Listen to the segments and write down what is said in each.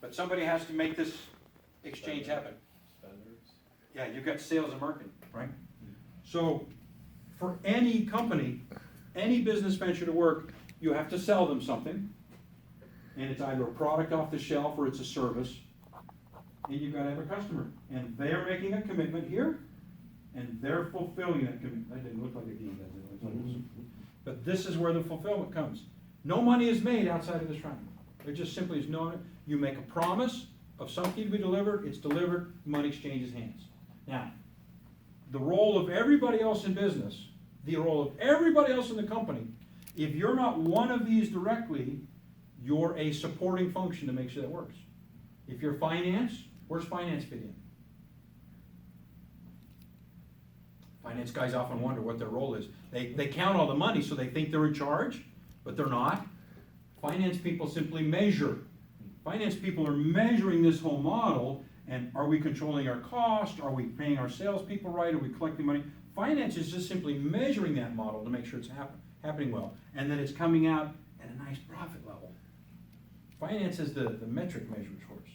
But somebody has to make this exchange happen. Yeah, you've got sales and marketing, right? So, for any company, any business venture to work, you have to sell them something. And it's either a product off the shelf or it's a service. And you've got to have a customer. And they're making a commitment here, and they're fulfilling that commitment. That didn't look like a game, does it? But this is where the fulfillment comes. No money is made outside of this triangle. There just simply is no, you make a promise of something to be delivered, it's delivered, money exchanges hands. Now, the role of everybody else in business, the role of everybody else in the company, if you're not one of these directly, you're a supporting function to make sure that works. If you're finance, where's finance fit in? Finance guys often wonder what their role is. They count all the money, so they think they're in charge, but they're not. Finance people simply measure. Finance people are measuring this whole model, and are we controlling our cost? Are we paying our salespeople right? Are we collecting money? Finance is just simply measuring that model to make sure it's happening well, and then it's coming out at a nice profit level. Finance is the metric measures for us.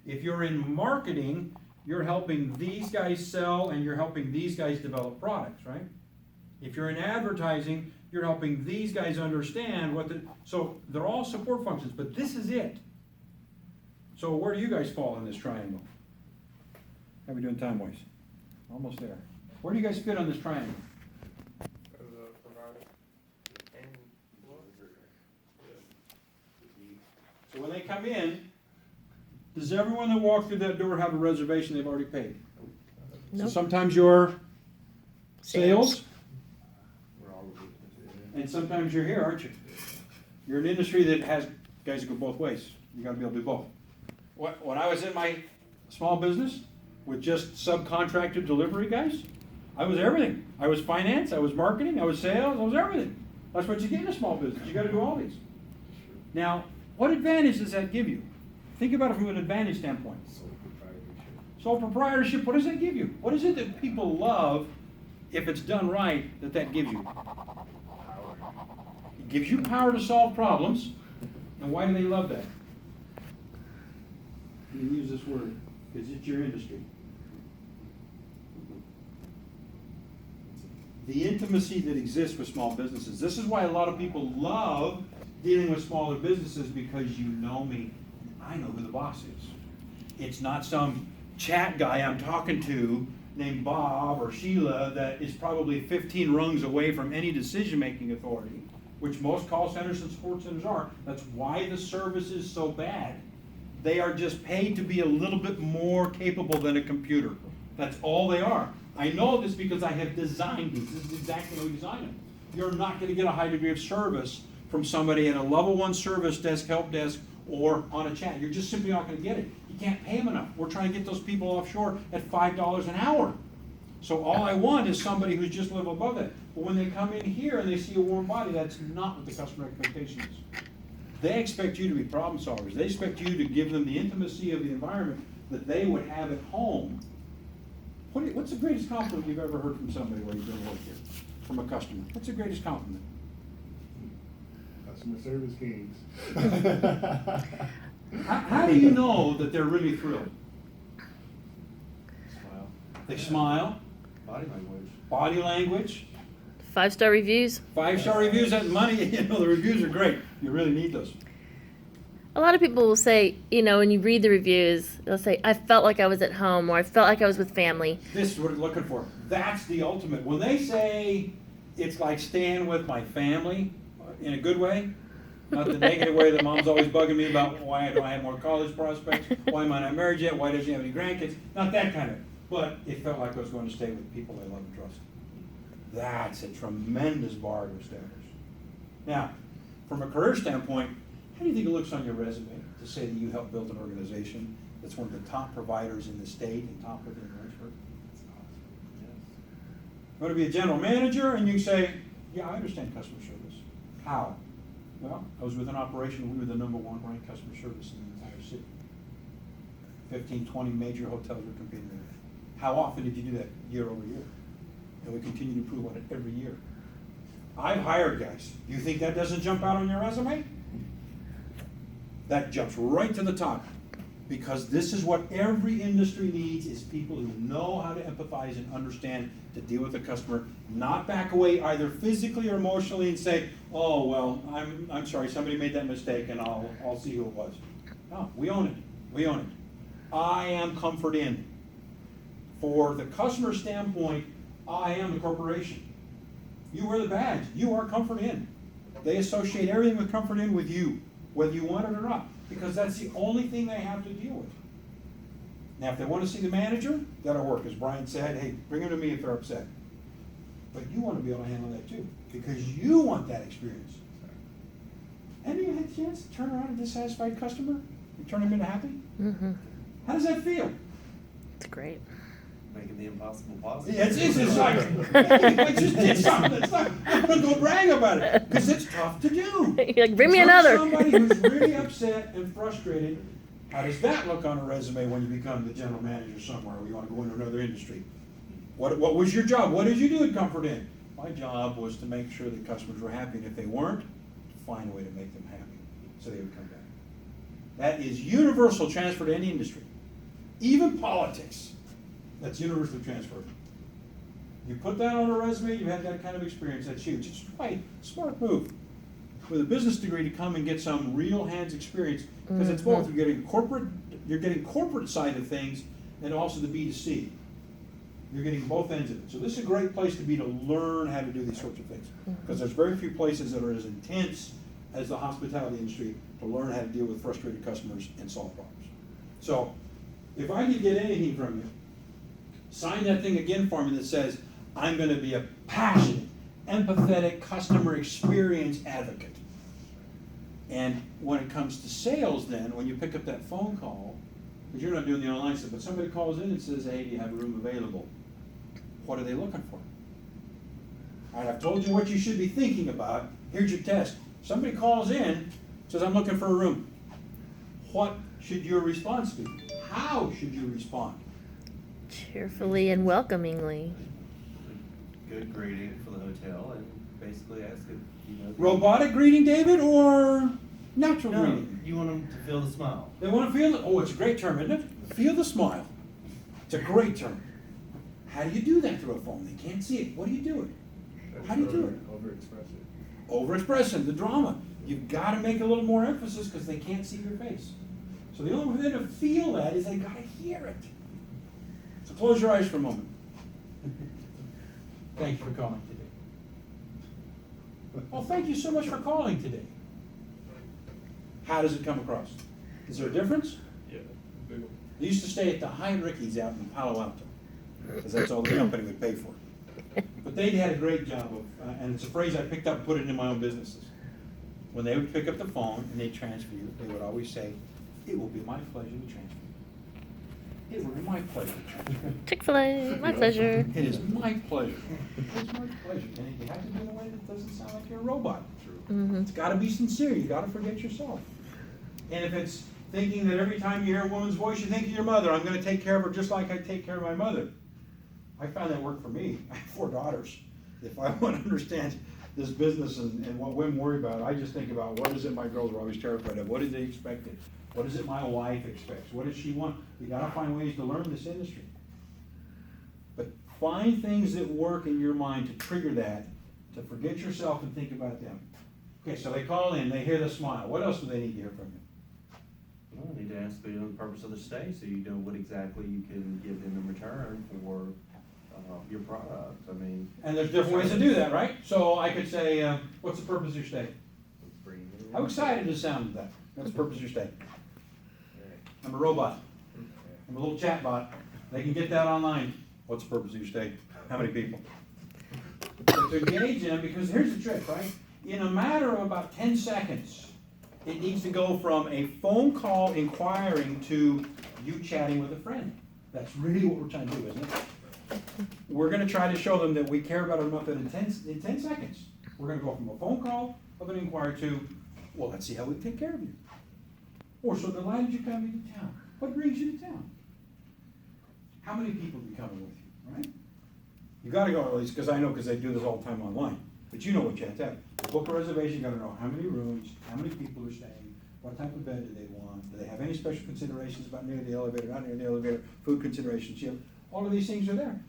If you're in marketing, you're helping these guys sell and you're helping these guys develop products, right? If you're in advertising, you're helping these guys understand so they're all support functions, but this is it. So where do you guys fall in this triangle? How are we doing time-wise? Almost there. Where do you guys fit on this triangle? So when they come in, does everyone that walked through that door have a reservation they've already paid? Nope. So sometimes you're sales, and sometimes you're here, aren't you? You're an industry that has guys that go both ways. You got to be able to do both. When I was in my small business with just subcontracted delivery guys, I was everything. I was finance, I was marketing, I was sales, I was everything. That's what you get in a small business. You got to do all these. Now, what advantage does that give you? Think about it from an advantage standpoint. Sole proprietorship, what does that give you? What is it that people love, if it's done right, that gives you? It gives you power to solve problems. And why do they love that? You use this word, because it's your industry. The intimacy that exists with small businesses. This is why a lot of people love dealing with smaller businesses, because you know me, I know who the boss is. It's not some chat guy I'm talking to named Bob or Sheila that is probably 15 rungs away from any decision-making authority, which most call centers and support centers are. That's why the service is so bad. They are just paid to be a little bit more capable than a computer. That's all they are. I know this because I have designed these. This is exactly how we design them. You're not going to get a high degree of service from somebody at a level 1 service desk, help desk, or on a chat. You're just simply not going to get it. You can't pay them enough. We're trying to get those people offshore at $5 an hour. So all I want is somebody who's just a little above that. But when they come in here and they see a warm body, that's not what the customer expectation is. They expect you to be problem solvers. They expect you to give them the intimacy of the environment that they would have at home. What's the greatest compliment you've ever heard from somebody while you've been working here? From a customer? What's the greatest compliment? Customer service kings. How do you know that they're really thrilled? Smile. They smile. Body language. Body language. 5-star reviews. 5-star reviews, that money, the reviews are great. You really need those. A lot of people will say, when you read the reviews, they'll say, I felt like I was at home, or I felt like I was with family. This is what we're looking for. That's the ultimate. When they say it's like staying with my family, in a good way, not the negative way that mom's always bugging me about why don't I have more college prospects, why am I not married yet, why doesn't she have any grandkids, not that kind of. But it felt like I was going to stay with people I love and trust. That's a tremendous bar to establish. Now, from a career standpoint, how do you think it looks on your resume to say that you helped build an organization that's one of the top providers in the state and top within Lynchburg? You want to be a general manager and you say, yeah, I understand customer service. How? Well, I was with an operation, we were the #1 ranked customer service in the entire city. 15, 20 major hotels were competing with it. How often did you do that? Year over year. And we continue to improve on it every year. I've hired guys. You think that doesn't jump out on your resume? That jumps right to the top. Because this is what every industry needs, is people who know how to empathize and understand to deal with the customer, not back away either physically or emotionally and say, oh, well, I'm sorry, somebody made that mistake and I'll see who it was. No, we own it, we own it. I am Comfort Inn. For the customer standpoint, I am the corporation. You wear the badge, you are Comfort Inn. They associate everything with Comfort Inn with you, whether you want it or not, because that's the only thing they have to deal with. Now, if they want to see the manager, that'll work. As Brian said, hey, bring them to me if they're upset. But you want to be able to handle that too, because you want that experience. Have you had a chance to turn around a dissatisfied customer and turn them into happy? Mm-hmm. How does that feel? It's great. Making the impossible possible. Yeah, it's like, I just did something that's not, I'm gonna go brag about it, because it's tough to do. You're like, bring me Turn another. Somebody who's really upset and frustrated, how does that look on a resume when you become the general manager somewhere, or you wanna go into another industry? What was your job? What did you do at Comfort Inn? My job was to make sure that customers were happy, and if they weren't, to find a way to make them happy, so they would come back. That is universal transfer to any industry, even politics. That's universally transferred. You put that on a resume, you had that kind of experience, that's huge. It's right, smart move. With a business degree to come and get some real hands experience, because it's both. You're getting corporate side of things, and also the B2C. You're getting both ends of it. So this is a great place to be to learn how to do these sorts of things. Because there's very few places that are as intense as the hospitality industry to learn how to deal with frustrated customers and solve problems. So, if I could get anything from you, sign that thing again for me that says, I'm gonna be a passionate, empathetic customer experience advocate. And when it comes to sales then, when you pick up that phone call, because you're not doing the online stuff, but somebody calls in and says, hey, do you have a room available? What are they looking for? All right, I've told you what you should be thinking about. Here's your test. Somebody calls in, says, I'm looking for a room. What should your response be? How should you respond? Cheerfully and welcomingly. Good greeting for the hotel and basically ask if, Robotic greeting, David, or natural No, greeting? you want them to feel the smile. They want to feel it. Oh, it's a great term, isn't it? Feel the smile. It's a great term. How do you do that through a phone? They can't see it. What do you do it? How do you do it? Overexpressing the drama. You've got to make a little more emphasis because they can't see your face. So the only way to feel that is they got to hear it. So close your eyes for a moment. Thank you for calling today. Well, thank you so much for calling today. How does it come across? Is there a difference? Yeah, big one. I used to stay at the Hyatt Ricky's out in Palo Alto, because that's all the company would pay for. But they had a great job of, and it's a phrase I picked up and put it in my own businesses. When they would pick up the phone and they'd transfer you, they would always say, it will be my pleasure to transfer you. It will be my pleasure to transfer you. Chick-fil-A, my pleasure. It is my pleasure. It's my pleasure. And you have to do it in a way that doesn't sound like you're a robot. Mm-hmm. It's gotta be sincere, you gotta forget yourself. And if it's thinking that every time you hear a woman's voice, you think of your mother, I'm gonna take care of her just like I take care of my mother. I found that worked for me. I have 4 daughters. If I wanna understand this business and what women worry about, I just think about what is it my girls are always terrified of, what do they expect? What is it my wife expects? What does she want? You gotta find ways to learn this industry. But find things that work in your mind to trigger that, to forget yourself and think about them. Okay, so they call in, they hear the smile. What else do they need to hear from you? Well, I need to ask the purpose of the stay, so you know what exactly you can give them in return for your product. I mean, And there's different ways to do that, right? So I could say, what's the purpose of your stay? How excited does it sound with that? What's the purpose of your stay? I'm a robot. I'm a little chat bot. They can get that online. What's the purpose of your stay? How many people? But to engage them, because here's the trick, right? In a matter of about 10 seconds, it needs to go from a phone call inquiring to you chatting with a friend. That's really what we're trying to do, isn't it? We're gonna try to show them that we care about them enough that in 10 seconds, we're gonna go from a phone call of an inquiry to, well, let's see how we take care of you. Or, so delighted you come into town. What brings you to town? How many people will be coming with you, right? You gotta go at least, because I know, because they do this all the time online. But you know what you have to have. To book a reservation, you gotta know how many rooms, how many people are staying, What type of bed do they want? Do they have any special considerations about near the elevator, not near the elevator, food considerations, you know, all of these things are there.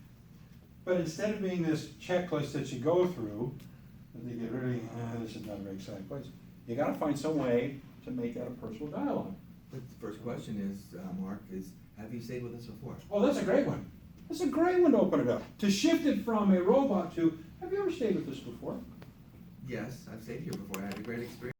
But instead of being this checklist that you go through, that they get really, this is not a very exciting place, you gotta find some way to make that a personal dialogue. But the first question is, Mark, is have you stayed with us before? Oh, that's a great one. That's a great one to open it up. To shift it from a robot to, have you ever stayed with us before? Yes, I've stayed here before. I had a great experience.